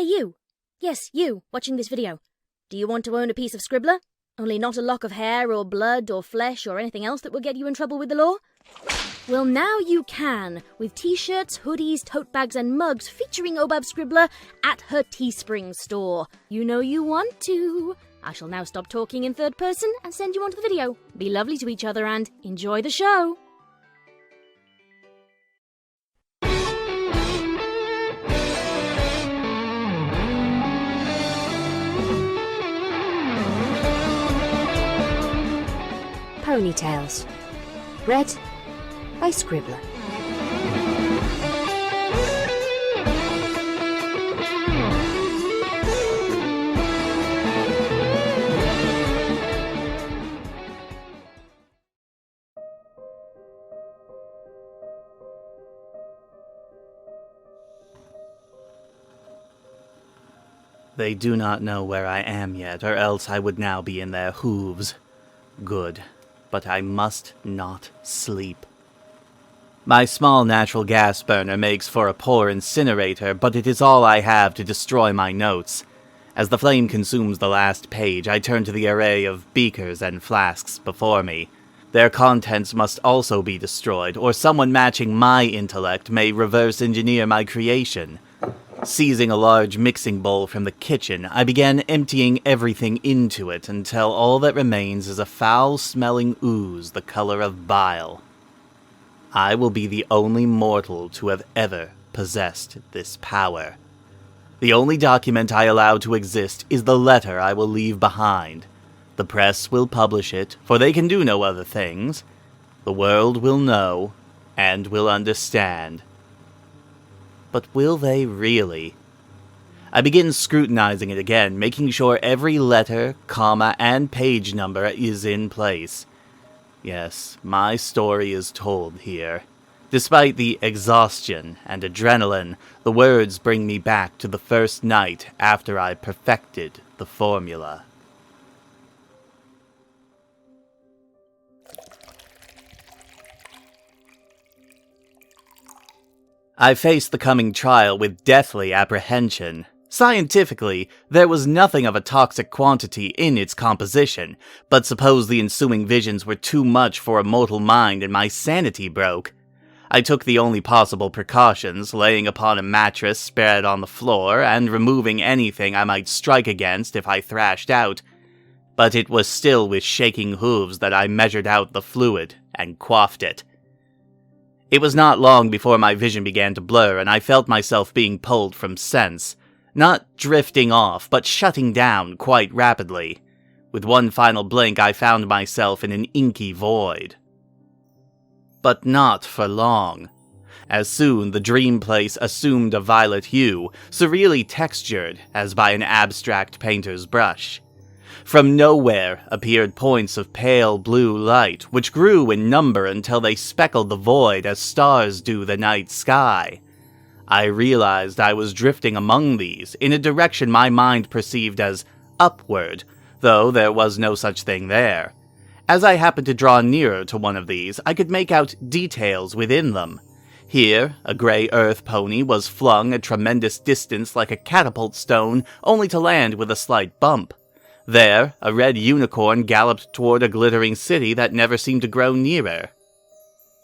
Hey you! Yes, you, watching this video. Do you want to own a piece of Scribbler? Only not a lock of hair or blood or flesh or anything else that will get you in trouble with the law? Well, now you can, with t-shirts, hoodies, tote bags and mugs featuring Obab Scribbler at her Teespring store. You know you want to. I shall now stop talking in third person and send you on to the video. Be lovely to each other and enjoy the show! Ponytails. Read by Scribbler. They do not know where I am yet, or else I would now be in their hooves. Good. But I must not sleep. My small natural gas burner makes for a poor incinerator, but it is all I have to destroy my notes. As the flame consumes the last page, I turn to the array of beakers and flasks before me. Their contents must also be destroyed, or someone matching my intellect may reverse engineer my creation. Seizing a large mixing bowl from the kitchen, I began emptying everything into it until all that remains is a foul-smelling ooze the color of bile. I will be the only mortal to have ever possessed this power. The only document I allow to exist is the letter I will leave behind. The press will publish it, for they can do no other things. The world will know, and will understand. But will they really? I begin scrutinizing it again, making sure every letter, comma, and page number is in place. Yes, my story is told here. Despite the exhaustion and adrenaline, the words bring me back to the first night after I perfected the formula. I faced the coming trial with deathly apprehension. Scientifically, there was nothing of a toxic quantity in its composition, but suppose the ensuing visions were too much for a mortal mind and my sanity broke. I took the only possible precautions, laying upon a mattress spread on the floor and removing anything I might strike against if I thrashed out. But it was still with shaking hooves that I measured out the fluid and quaffed it. It was not long before my vision began to blur and I felt myself being pulled from sense. Not drifting off, but shutting down quite rapidly. With one final blink, I found myself in an inky void. But not for long. As soon, the dream place assumed a violet hue, surreally textured as by an abstract painter's brush. From nowhere appeared points of pale blue light, which grew in number until they speckled the void as stars do the night sky. I realized I was drifting among these, in a direction my mind perceived as upward, though there was no such thing there. As I happened to draw nearer to one of these, I could make out details within them. Here, a grey earth pony was flung a tremendous distance like a catapult stone, only to land with a slight bump. There, a red unicorn galloped toward a glittering city that never seemed to grow nearer.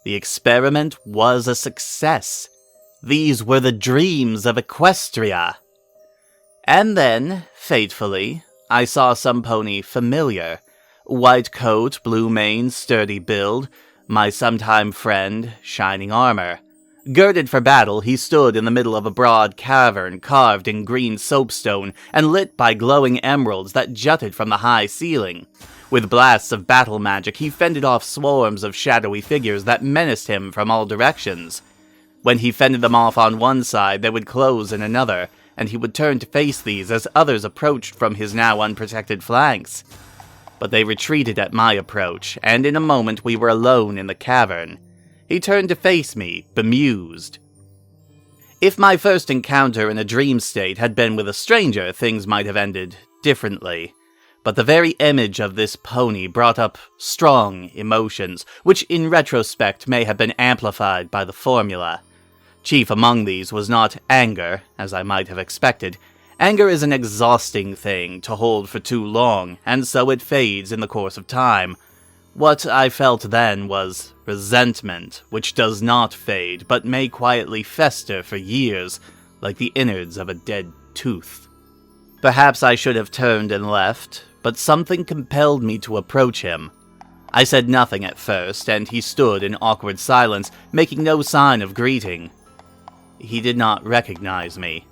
The experiment was a success. These were the dreams of Equestria. And then, fatefully, I saw some pony familiar. White coat, blue mane, sturdy build, my sometime friend, shining armor. Girded for battle, he stood in the middle of a broad cavern carved in green soapstone and lit by glowing emeralds that jutted from the high ceiling. With blasts of battle magic, he fended off swarms of shadowy figures that menaced him from all directions. When he fended them off on one side, they would close in another, and he would turn to face these as others approached from his now unprotected flanks. But they retreated at my approach, and in a moment we were alone in the cavern. He turned to face me, bemused. If my first encounter in a dream state had been with a stranger, things might have ended differently. But the very image of this pony brought up strong emotions, which in retrospect may have been amplified by the formula. Chief among these was not anger, as I might have expected. Anger is an exhausting thing to hold for too long, and so it fades in the course of time. What I felt then was resentment, which does not fade, but may quietly fester for years, like the innards of a dead tooth. Perhaps I should have turned and left, but something compelled me to approach him. I said nothing at first, and he stood in awkward silence, making no sign of greeting. He did not recognize me.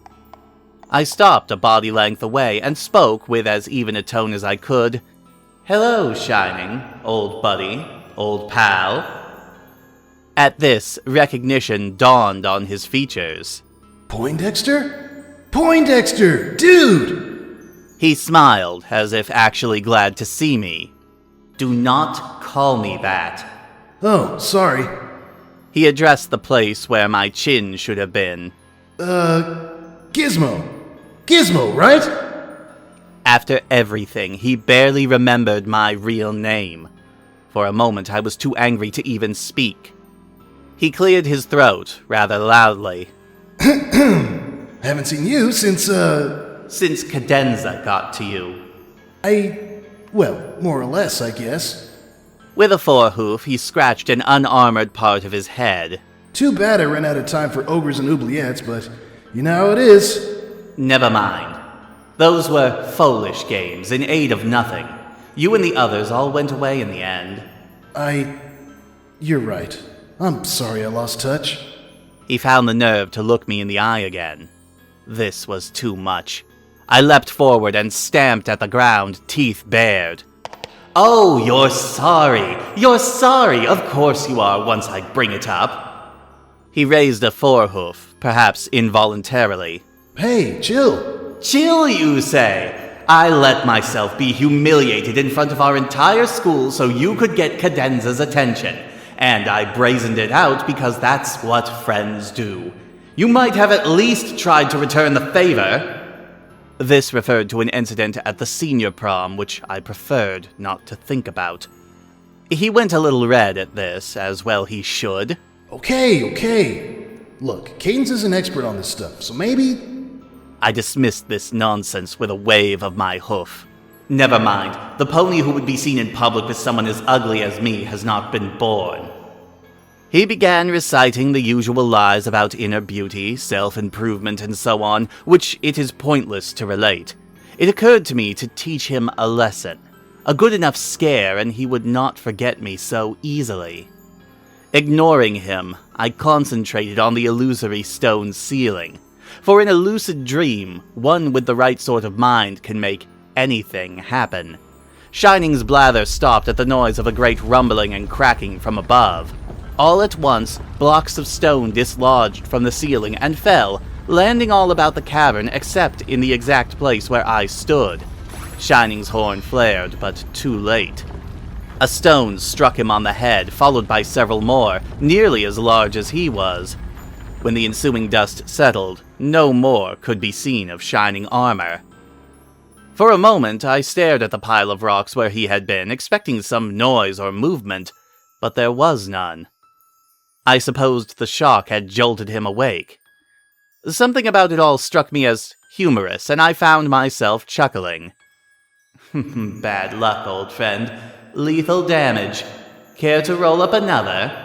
I stopped a body length away and spoke with as even a tone as I could. "Hello, Shining, old buddy, old pal." At this, recognition dawned on his features. Poindexter? Poindexter, dude! He smiled, as if actually glad to see me. "Do not call me that." Oh, sorry. He addressed the place where my chin should have been. Gizmo. Gizmo, right? After everything, he barely remembered my real name. For a moment, I was too angry to even speak. He cleared his throat rather loudly. Haven't seen you since, Since Cadenza got to you. Well, more or less, I guess. With a forehoof, he scratched an unarmored part of his head. Too bad I ran out of time for ogres and oubliettes, but you know how it is. Never mind. Those were foolish games in aid of nothing. You and the others all went away in the end. You're right. I'm sorry I lost touch. He found the nerve to look me in the eye again. This was too much. I leapt forward and stamped at the ground, teeth bared. "Oh, you're sorry! You're sorry! Of course you are, once I bring it up." He raised a forehoof, perhaps involuntarily. Hey, chill. "Chill, you say? I let myself be humiliated in front of our entire school so you could get Cadenza's attention. And I brazened it out because that's what friends do. You might have at least tried to return the favor." This referred to an incident at the senior prom, which I preferred not to think about. He went a little red at this, as well he should. Okay. Look, Cadence is an expert on this stuff, so maybe... I dismissed this nonsense with a wave of my hoof. Never mind, the pony who would be seen in public with someone as ugly as me has not been born. He began reciting the usual lies about inner beauty, self-improvement, and so on, which it is pointless to relate. It occurred to me to teach him a lesson. A good enough scare, and he would not forget me so easily. Ignoring him, I concentrated on the illusory stone ceiling. For in a lucid dream, one with the right sort of mind can make anything happen. Shining's blather stopped at the noise of a great rumbling and cracking from above. All at once, blocks of stone dislodged from the ceiling and fell, landing all about the cavern except in the exact place where I stood. Shining's horn flared, but too late. A stone struck him on the head, followed by several more, nearly as large as he was. When the ensuing dust settled, no more could be seen of Shining armor. For a moment, I stared at the pile of rocks where he had been, expecting some noise or movement, but there was none. I supposed the shock had jolted him awake. Something about it all struck me as humorous, and I found myself chuckling. Bad luck, old friend. Lethal damage. Care to roll up another?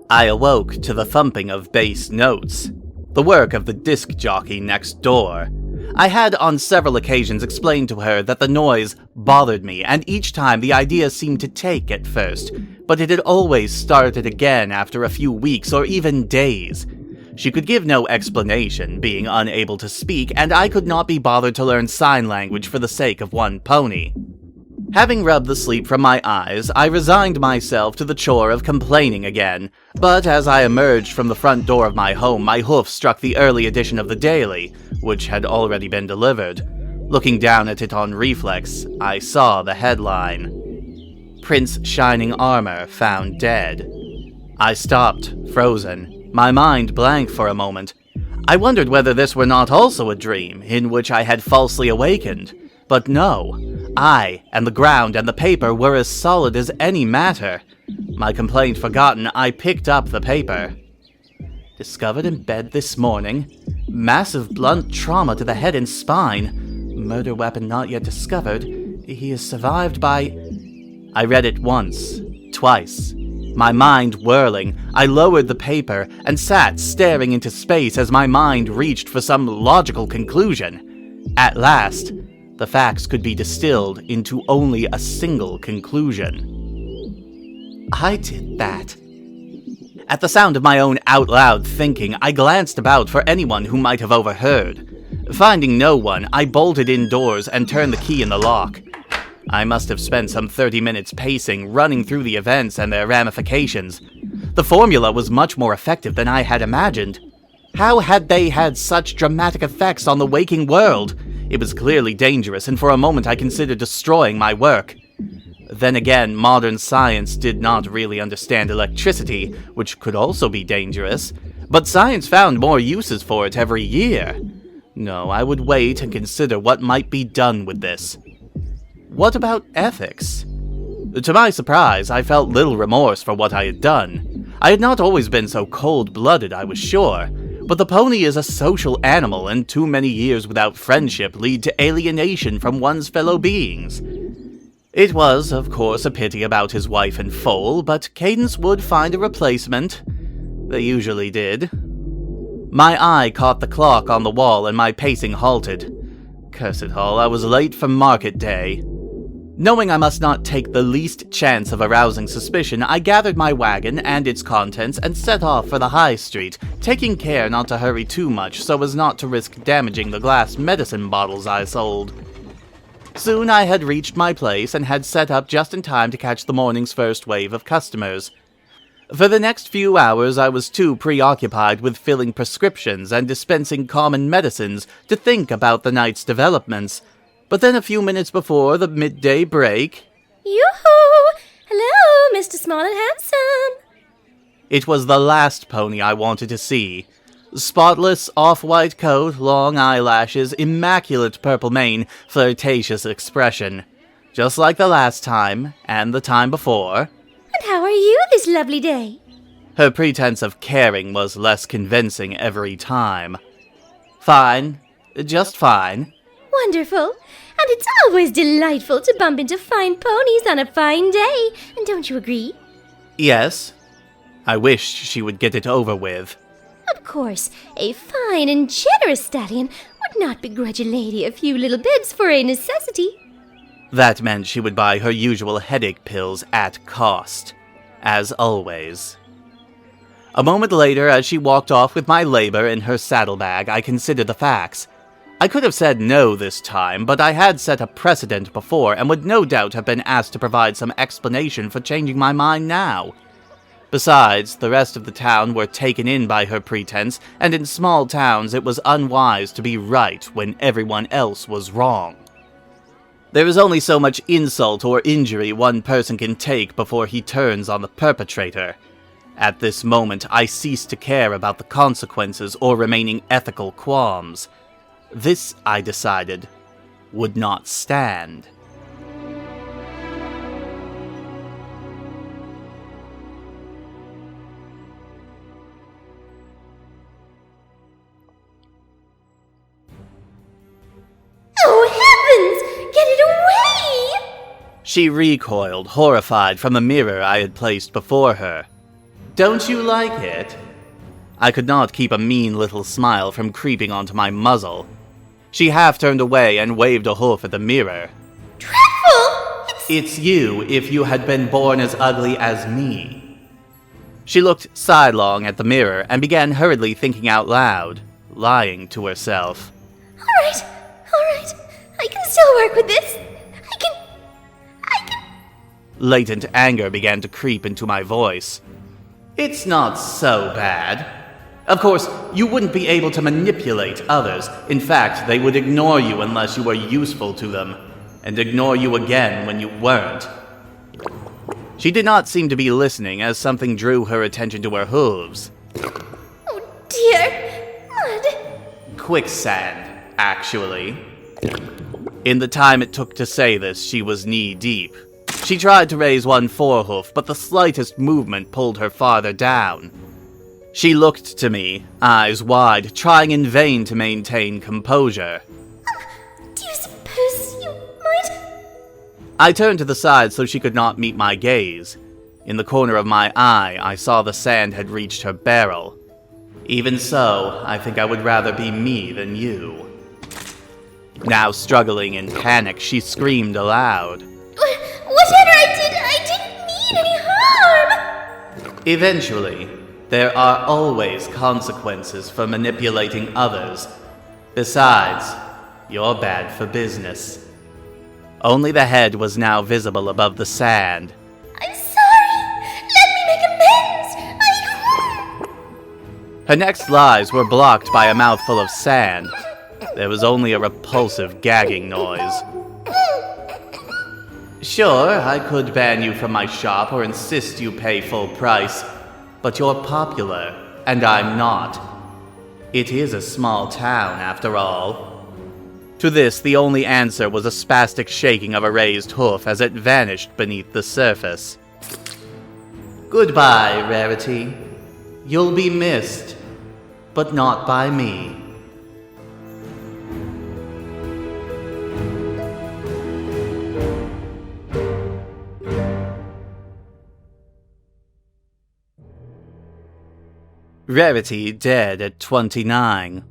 I awoke to the thumping of bass notes, the work of the disc jockey next door. I had on several occasions explained to her that the noise bothered me, and each time the idea seemed to take at first, but it had always started again after a few weeks or even days. She could give no explanation, being unable to speak, and I could not be bothered to learn sign language for the sake of one pony. Having rubbed the sleep from my eyes, I resigned myself to the chore of complaining again, but as I emerged from the front door of my home, my hoof struck the early edition of the Daily, which had already been delivered. Looking down at it on reflex, I saw the headline. Prince Shining Armor Found Dead. I stopped, frozen, my mind blank for a moment. I wondered whether this were not also a dream, in which I had falsely awakened, But no, I and the ground and the paper were as solid as any matter. My complaint forgotten, I picked up the paper. Discovered in bed this morning. Massive blunt trauma to the head and spine. Murder weapon not yet discovered. He is survived by... I read it once, twice. My mind whirling, I lowered the paper and sat staring into space as my mind reached for some logical conclusion. At last, the facts could be distilled into only a single conclusion. I did that. At the sound of my own out-loud thinking, I glanced about for anyone who might have overheard. Finding no one, I bolted indoors and turned the key in the lock. I must have spent some 30 minutes pacing, running through the events and their ramifications. The formula was much more effective than I had imagined. How had they had such dramatic effects on the waking world? It was clearly dangerous, and for a moment I considered destroying my work. Then again, modern science did not really understand electricity, which could also be dangerous, but science found more uses for it every year. No, I would wait and consider what might be done with this. What about ethics? To my surprise, I felt little remorse for what I had done. I had not always been so cold-blooded, I was sure, but the pony is a social animal, and too many years without friendship lead to alienation from one's fellow beings. It was, of course, a pity about his wife and foal, but Cadence would find a replacement. They usually did. My eye caught the clock on the wall and my pacing halted. Curse it all, I was late for market day. Knowing I must not take the least chance of arousing suspicion, I gathered my wagon and its contents and set off for the high street, taking care not to hurry too much so as not to risk damaging the glass medicine bottles I sold. Soon I had reached my place and had set up just in time to catch the morning's first wave of customers. For the next few hours I was too preoccupied with filling prescriptions and dispensing common medicines to think about the night's developments. But then a few minutes before the midday break... Yoo-hoo! Hello, Mr. Small and Handsome! It was the last pony I wanted to see. Spotless off-white coat, long eyelashes, immaculate purple mane, flirtatious expression. Just like the last time, and the time before. And how are you this lovely day? Her pretense of caring was less convincing every time. Fine. Just fine. Wonderful. And it's always delightful to bump into fine ponies on a fine day. And don't you agree? Yes. I wished she would get it over with. Of course, a fine and generous stallion would not begrudge a lady a few little bits for a necessity. That meant she would buy her usual headache pills at cost. As always. A moment later, as she walked off with my labor in her saddlebag, I considered the facts. I could have said no this time, but I had set a precedent before and would no doubt have been asked to provide some explanation for changing my mind now. Besides, the rest of the town were taken in by her pretense, and in small towns it was unwise to be right when everyone else was wrong. There is only so much insult or injury one person can take before he turns on the perpetrator. At this moment, I ceased to care about the consequences or remaining ethical qualms. This, I decided, would not stand. Oh heavens! Get it away! She recoiled, horrified, from the mirror I had placed before her. Don't you like it? I could not keep a mean little smile from creeping onto my muzzle. She half turned away and waved a hoof at the mirror. Dreadful! It's you if you had been born as ugly as me. She looked sidelong at the mirror and began hurriedly thinking out loud, lying to herself. Alright. I can still work with this. I can... Latent anger began to creep into my voice. It's not so bad. Of course, you wouldn't be able to manipulate others. In fact, they would ignore you unless you were useful to them, and ignore you again when you weren't. She did not seem to be listening as something drew her attention to her hooves. Oh dear! Mud! Quicksand, actually. In the time it took to say this, she was knee-deep. She tried to raise one forehoof, but the slightest movement pulled her farther down. She looked to me, eyes wide, trying in vain to maintain composure. Do you suppose you might? I turned to the side so she could not meet my gaze. In the corner of my eye, I saw the sand had reached her barrel. Even so, I think I would rather be me than you. Now struggling in panic, she screamed aloud. Whatever I didn't mean any harm! Eventually, there are always consequences for manipulating others. Besides, you're bad for business. Only the head was now visible above the sand. I'm sorry! Let me make amends! Her next lies were blocked by a mouthful of sand. There was only a repulsive gagging noise. Sure, I could ban you from my shop or insist you pay full price, but you're popular, and I'm not. It is a small town, after all. To this, the only answer was a spastic shaking of a raised hoof as it vanished beneath the surface. Goodbye, Rarity. You'll be missed, but not by me. Rarity dead at 29.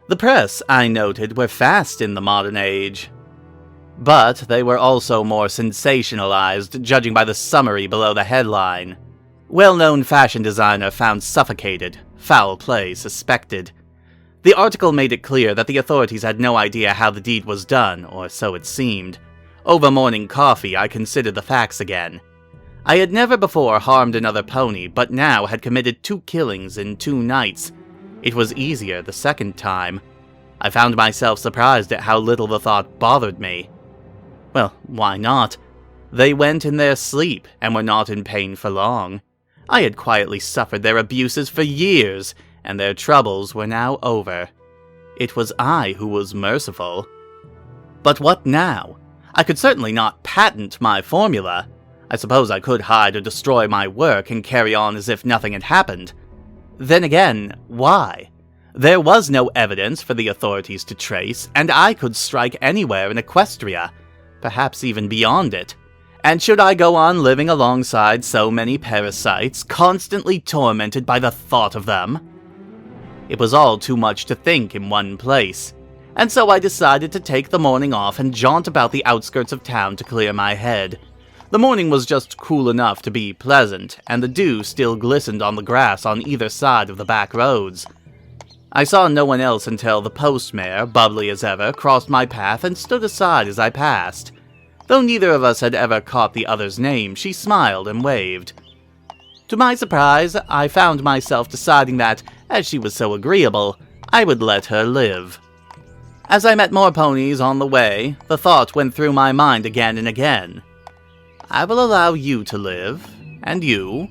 The press, I noted, were fast in the modern age. But they were also more sensationalized, judging by the summary below the headline. Well-known fashion designer found suffocated, foul play suspected. The article made it clear that the authorities had no idea how the deed was done, or so it seemed. Over morning coffee, I considered the facts again. I had never before harmed another pony, but now had committed 2 killings in 2 nights. It was easier the second time. I found myself surprised at how little the thought bothered me. Well, why not? They went in their sleep, and were not in pain for long. I had quietly suffered their abuses for years, and their troubles were now over. It was I who was merciful. But what now? I could certainly not patent my formula. I suppose I could hide or destroy my work and carry on as if nothing had happened. Then again, why? There was no evidence for the authorities to trace, and I could strike anywhere in Equestria, perhaps even beyond it. And should I go on living alongside so many parasites, constantly tormented by the thought of them? It was all too much to think in one place, and so I decided to take the morning off and jaunt about the outskirts of town to clear my head. The morning was just cool enough to be pleasant, and the dew still glistened on the grass on either side of the back roads. I saw no one else until the postmare, bubbly as ever, crossed my path and stood aside as I passed. Though neither of us had ever caught the other's name, she smiled and waved. To my surprise, I found myself deciding that, as she was so agreeable, I would let her live. As I met more ponies on the way, the thought went through my mind again and again. I will allow you to live, and you,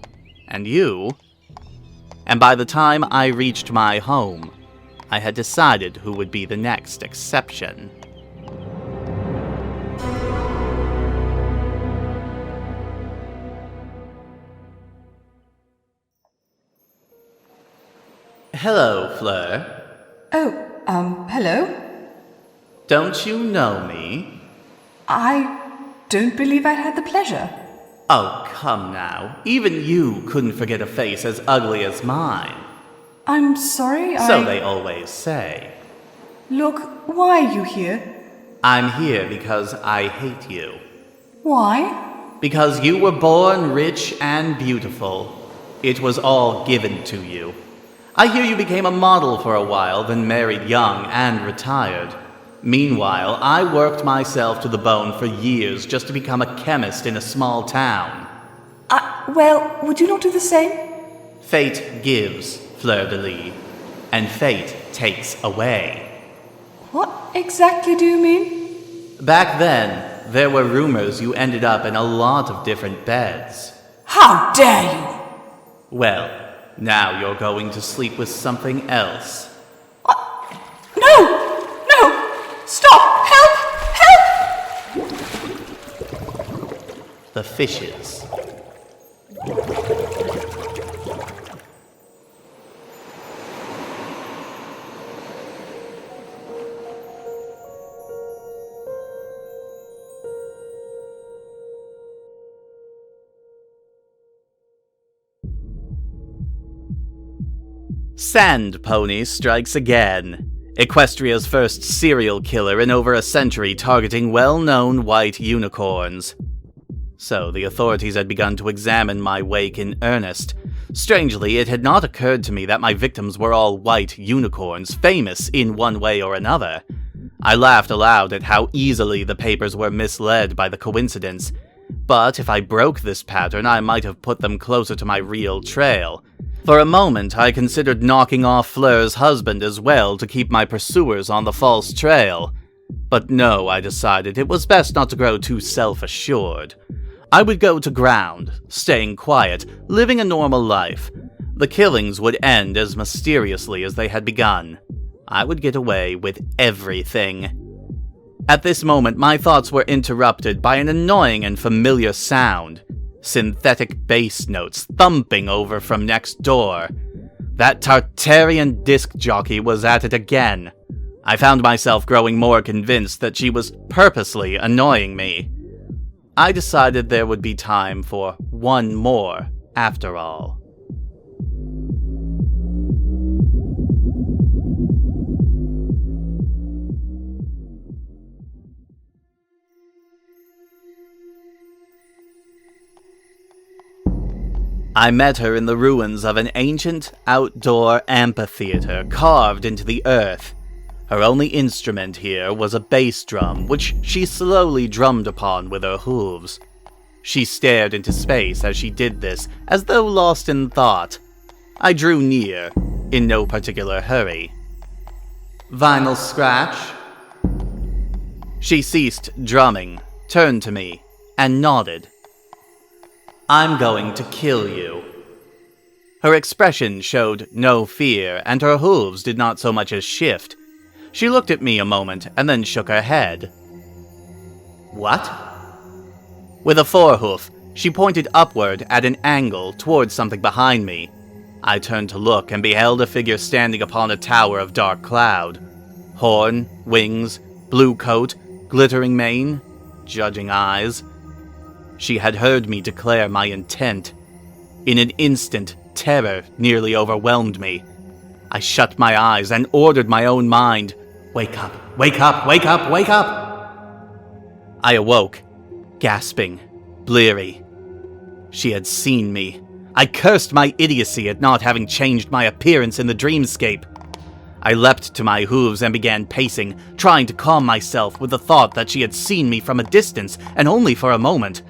and you. And by the time I reached my home, I had decided who would be the next exception. Hello, Fleur. Oh, hello? Don't you know me? I don't believe I had the pleasure. Oh, come now. Even you couldn't forget a face as ugly as mine. I'm sorry, So they always say. Look, why are you here? I'm here because I hate you. Why? Because you were born rich and beautiful. It was all given to you. I hear you became a model for a while, then married young and retired. Meanwhile, I worked myself to the bone for years just to become a chemist in a small town. Well, would you not do the same? Fate gives, Fleur de Lis, and fate takes away. What exactly do you mean? Back then, there were rumors you ended up in a lot of different beds. How dare you! Well, now you're going to sleep with something else. No! No! Stop! Help! the fishes. Sand Pony strikes again. Equestria's first serial killer in over a century targeting well-known white unicorns. So the authorities had begun to examine my wake in earnest. Strangely, it had not occurred to me that my victims were all white unicorns, famous in one way or another. I laughed aloud at how easily the papers were misled by the coincidence. But if I broke this pattern, I might have put them closer to my real trail. For a moment, I considered knocking off Fleur's husband as well to keep my pursuers on the false trail. But no, I decided it was best not to grow too self-assured. I would go to ground, staying quiet, living a normal life. The killings would end as mysteriously as they had begun. I would get away with everything. At this moment, my thoughts were interrupted by an annoying and familiar sound. Synthetic bass notes thumping over from next door. That Tartarian disc jockey was at it again. I found myself growing more convinced that she was purposely annoying me. I decided there would be time for one more, after all. I met her in the ruins of an ancient, outdoor amphitheater carved into the earth. Her only instrument here was a bass drum, which she slowly drummed upon with her hooves. She stared into space as she did this, as though lost in thought. I drew near, in no particular hurry. "Vinyl scratch?" She ceased drumming, turned to me, and nodded. "I'm going to kill you." Her expression showed no fear, and her hooves did not so much as shift. She looked at me a moment, and then shook her head. "What?" With a forehoof, she pointed upward at an angle towards something behind me. I turned to look and beheld a figure standing upon a tower of dark cloud. Horn, wings, blue coat, glittering mane, judging eyes. She had heard me declare my intent. In an instant, terror nearly overwhelmed me. I shut my eyes and ordered my own mind. "Wake up, wake up, wake up, wake up!" I awoke, gasping, bleary. She had seen me. I cursed my idiocy at not having changed my appearance in the dreamscape. I leapt to my hooves and began pacing, trying to calm myself with the thought that she had seen me from a distance, and only for a moment.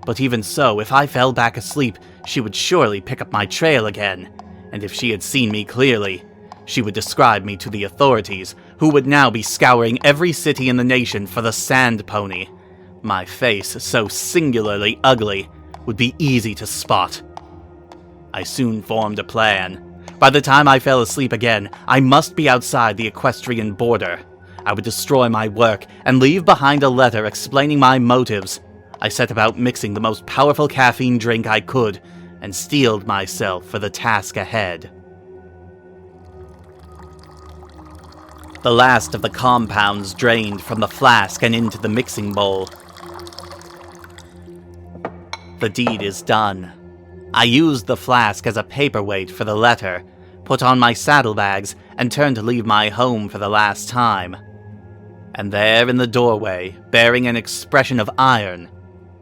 But even so, if I fell back asleep, she would surely pick up my trail again. And if she had seen me clearly, she would describe me to the authorities, who would now be scouring every city in the nation for the Sand Pony. My face, so singularly ugly, would be easy to spot. I soon formed a plan. By the time I fell asleep again, I must be outside the equestrian border. I would destroy my work and leave behind a letter explaining my motives. I set about mixing the most powerful caffeine drink I could, and steeled myself for the task ahead. The last of the compounds drained from the flask and into the mixing bowl. The deed is done. I used the flask as a paperweight for the letter, put on my saddlebags, and turned to leave my home for the last time. And there in the doorway, bearing an expression of iron,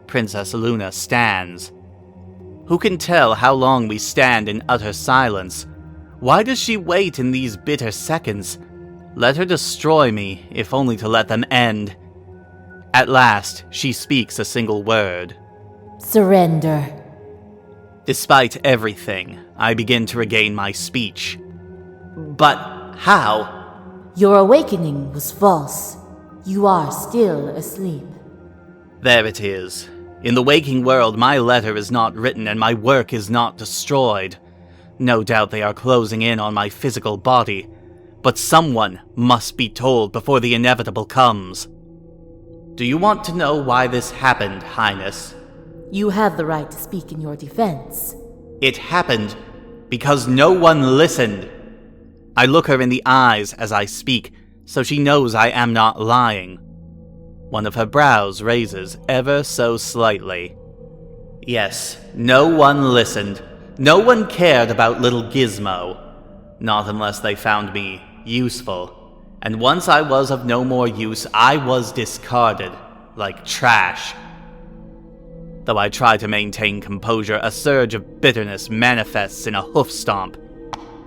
Princess Luna stands. Who can tell how long we stand in utter silence? Why does she wait in these bitter seconds? Let her destroy me, if only to let them end. At last, she speaks a single word. Surrender. Despite everything, I begin to regain my speech. But how? Your awakening was false. You are still asleep. There it is. In the waking world, my letter is not written and my work is not destroyed. No doubt they are closing in on my physical body. But someone must be told before the inevitable comes. Do you want to know why this happened, Highness? You have the right to speak in your defense. It happened because no one listened. I look her in the eyes as I speak, so she knows I am not lying. One of her brows raises ever so slightly. Yes, no one listened. No one cared about little Gizmo. Not unless they found me useful. And once I was of no more use, I was discarded, like trash. Though I try to maintain composure, a surge of bitterness manifests in a hoof stomp.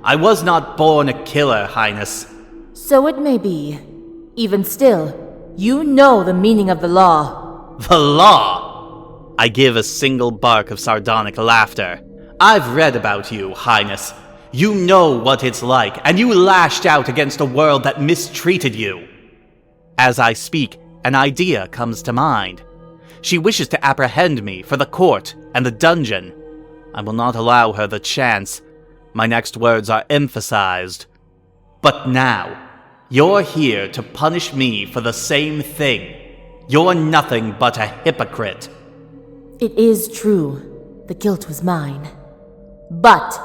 I was not born a killer, Highness. So it may be. Even still, you know the meaning of the law. The law? I give a single bark of sardonic laughter. I've read about you, Highness. You know what it's like, and you lashed out against a world that mistreated you. As I speak, an idea comes to mind. She wishes to apprehend me for the court and the dungeon. I will not allow her the chance. My next words are emphasized. But now, you're here to punish me for the same thing. You're nothing but a hypocrite. It is true. The guilt was mine. But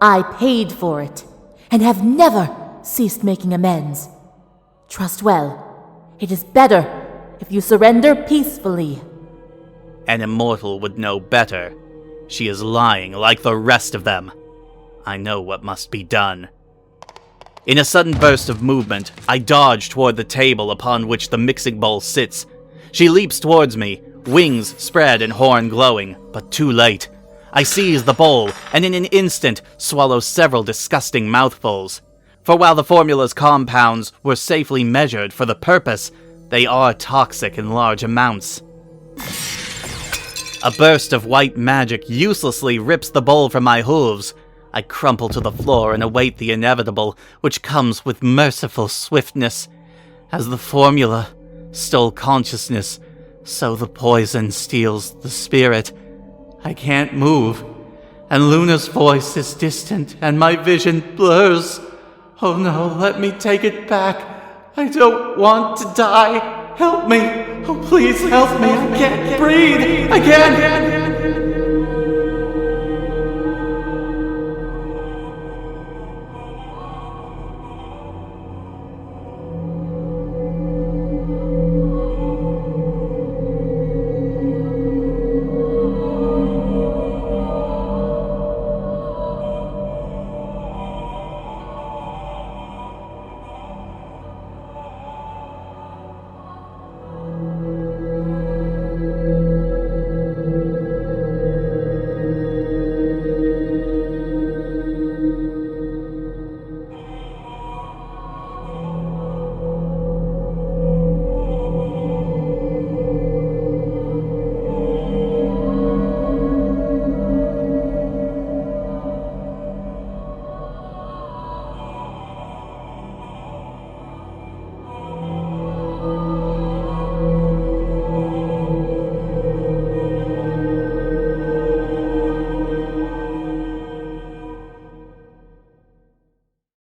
I paid for it, and have never ceased making amends. Trust well, it is better if you surrender peacefully. An immortal would know better. She is lying like the rest of them. I know what must be done. In a sudden burst of movement, I dodge toward the table upon which the mixing bowl sits. She leaps towards me, wings spread and horn glowing, but too late. I seize the bowl, and in an instant swallow several disgusting mouthfuls. For while the formula's compounds were safely measured for the purpose, they are toxic in large amounts. A burst of white magic uselessly rips the bowl from my hooves. I crumple to the floor and await the inevitable, which comes with merciful swiftness. As the formula stole consciousness, so the poison steals the spirit. I can't move, and Luna's voice is distant, and my vision blurs. Oh no, let me take it back. I don't want to die. Help me. Oh, please help me. I can't breathe. I can't.